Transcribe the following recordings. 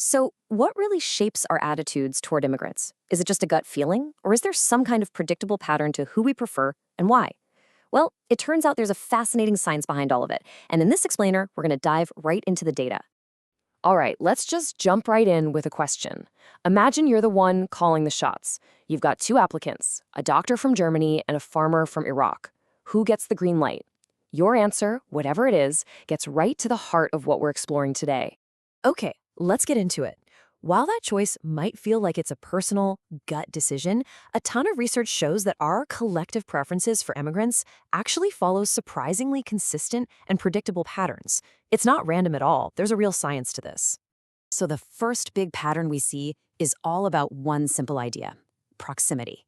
So, what really shapes our attitudes toward immigrants? Is it just a gut feeling, or is there some kind of predictable pattern to who we prefer and why? Well, it turns out there's a fascinating science behind all of it. And in this explainer, we're going to dive right into the data. All right, let's just jump right in with a question. Imagine you're the one calling the shots. You've got two applicants, a doctor from Germany and a farmer from Iraq. Who gets the green light? Your answer, whatever it is, gets right to the heart of what we're exploring today. Okay, let's get into it. While that choice might feel like it's a personal, gut decision, a ton of research shows that our collective preferences for immigrants actually follows surprisingly consistent and predictable patterns. It's not random at all. There's a real science to this. So the first big pattern we see is all about one simple idea: proximity.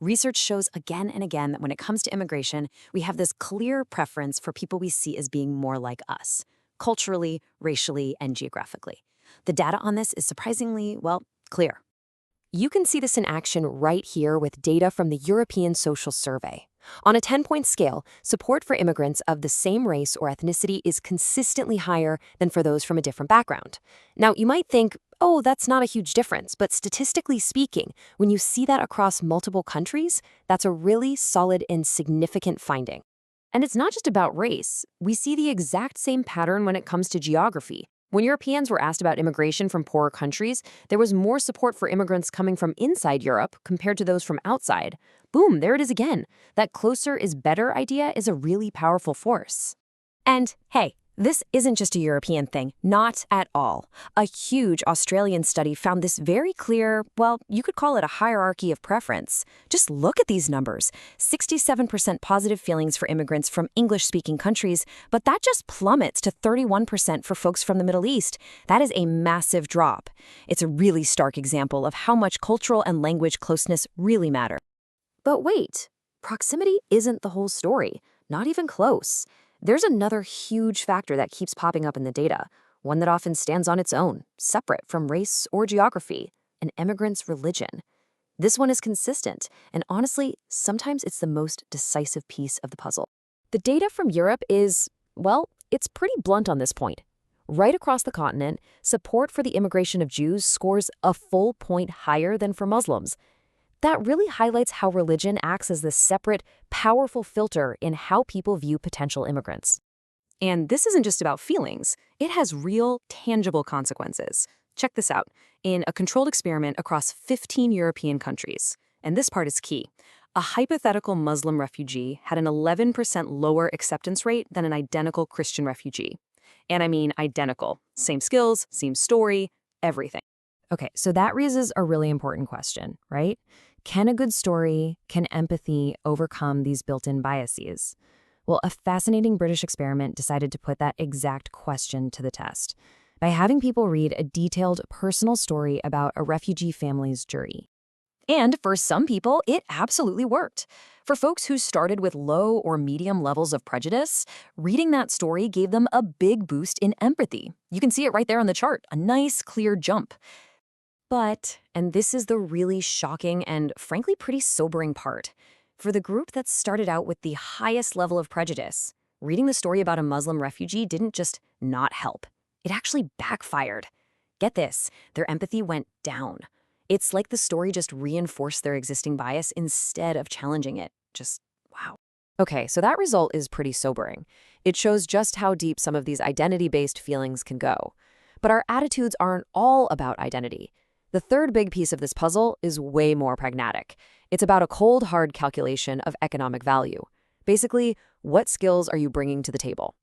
Research shows again and again that when it comes to immigration, we have this clear preference for people we see as being more like us, culturally, racially, and geographically. The data on this is surprisingly, well, clear. You can see this in action right here with data from the European Social Survey. On a 10-point scale, support for immigrants of the same race or ethnicity is consistently higher than for those from a different background. Now, you might think, oh, that's not a huge difference, but statistically speaking, when you see that across multiple countries, that's a really solid and significant finding. And it's not just about race. We see the exact same pattern when it comes to geography. When Europeans were asked about immigration from poorer countries, there was more support for immigrants coming from inside Europe compared to those from outside. Boom, there it is again. That closer is better idea is a really powerful force. And hey, this isn't just a European thing, not at all. A huge Australian study found this very clear, well, you could call it a hierarchy of preference. Just look at these numbers. 67% positive feelings for immigrants from English-speaking countries, but that just plummets to 31% for folks from the Middle East. That is a massive drop. It's a really stark example of how much cultural and language closeness really matter. But wait, proximity isn't the whole story, not even close. There's another huge factor that keeps popping up in the data, one that often stands on its own, separate from race or geography: an immigrant's religion. This one is consistent, and honestly, sometimes it's the most decisive piece of the puzzle. The data from Europe is, well, it's pretty blunt on this point. Right across the continent, support for the immigration of Jews scores a full point higher than for Muslims. That really highlights how religion acts as this separate, powerful filter in how people view potential immigrants. And this isn't just about feelings. It has real, tangible consequences. Check this out. In a controlled experiment across 15 European countries, and this part is key, a hypothetical Muslim refugee had an 11% lower acceptance rate than an identical Christian refugee. And I mean identical. Same skills, same story, everything. Okay, so that raises a really important question, right? Can a good story, can empathy overcome these built-in biases? Well, a fascinating British experiment decided to put that exact question to the test by having people read a detailed personal story about a refugee family's journey. And for some people, it absolutely worked. For folks who started with low or medium levels of prejudice, reading that story gave them a big boost in empathy. You can see it right there on the chart, a nice, clear jump. But, and this is the really shocking and frankly pretty sobering part, for the group that started out with the highest level of prejudice, reading the story about a Muslim refugee didn't just not help. It actually backfired. Get this, their empathy went down. It's like the story just reinforced their existing bias instead of challenging it. Just, wow. Okay, so that result is pretty sobering. It shows just how deep some of these identity-based feelings can go. But our attitudes aren't all about identity. The third big piece of this puzzle is way more pragmatic. It's about a cold, hard calculation of economic value. Basically, what skills are you bringing to the table?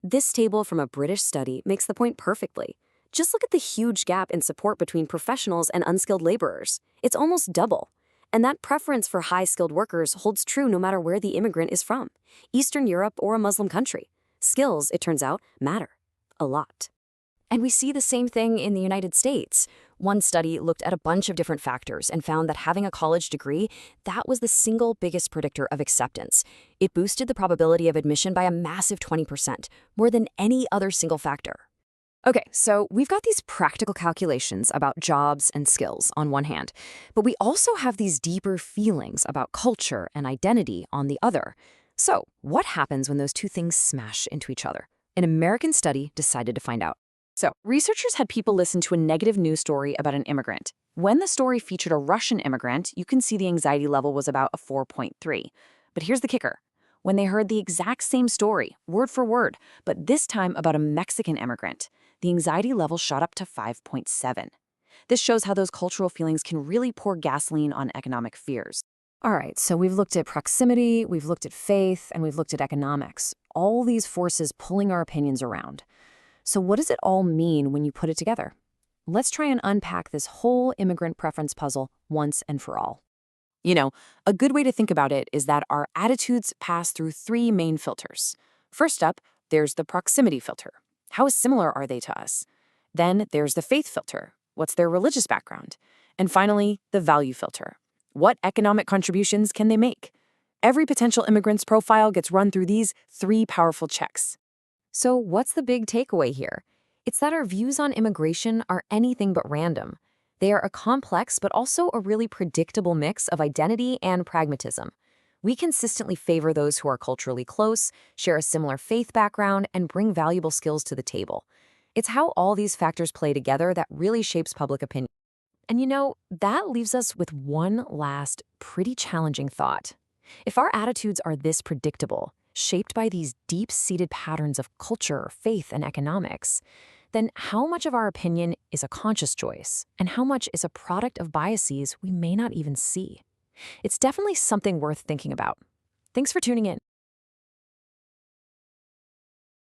This table from a British study makes the point perfectly. Just look at the huge gap in support between professionals and unskilled laborers. It's almost double. And that preference for high-skilled workers holds true no matter where the immigrant is from, Eastern Europe or a Muslim country. Skills, it turns out, matter a lot. And we see the same thing in the United States. One study looked at a bunch of different factors and found that having a college degree, that was the single biggest predictor of acceptance. It boosted the probability of admission by a massive 20%, more than any other single factor. Okay, so we've got these practical calculations about jobs and skills on one hand, but we also have these deeper feelings about culture and identity on the other. So what happens when those two things smash into each other? An American study decided to find out. So, researchers had people listen to a negative news story about an immigrant. When the story featured a Russian immigrant, you can see the anxiety level was about a 4.3. But here's the kicker. When they heard the exact same story, word for word, but this time about a Mexican immigrant, the anxiety level shot up to 5.7. This shows how those cultural feelings can really pour gasoline on economic fears. All right, so we've looked at proximity, we've looked at faith, and we've looked at economics. All these forces pulling our opinions around. So what does it all mean when you put it together? Let's try and unpack this whole immigrant preference puzzle once and for all. A good way to think about it is that our attitudes pass through three main filters. First up, there's the proximity filter. How similar are they to us? Then there's the faith filter. What's their religious background? And finally, the value filter. What economic contributions can they make? Every potential immigrant's profile gets run through these three powerful checks. So what's the big takeaway here? It's that our views on immigration are anything but random. They are a complex but also a really predictable mix of identity and pragmatism. We consistently favor those who are culturally close, share a similar faith background, and bring valuable skills to the table. It's how all these factors play together that really shapes public opinion. And that leaves us with one last, pretty challenging thought. If our attitudes are this predictable, shaped by these deep-seated patterns of culture, faith, and economics, then how much of our opinion is a conscious choice, and how much is a product of biases we may not even see? It's definitely something worth thinking about. Thanks for tuning in.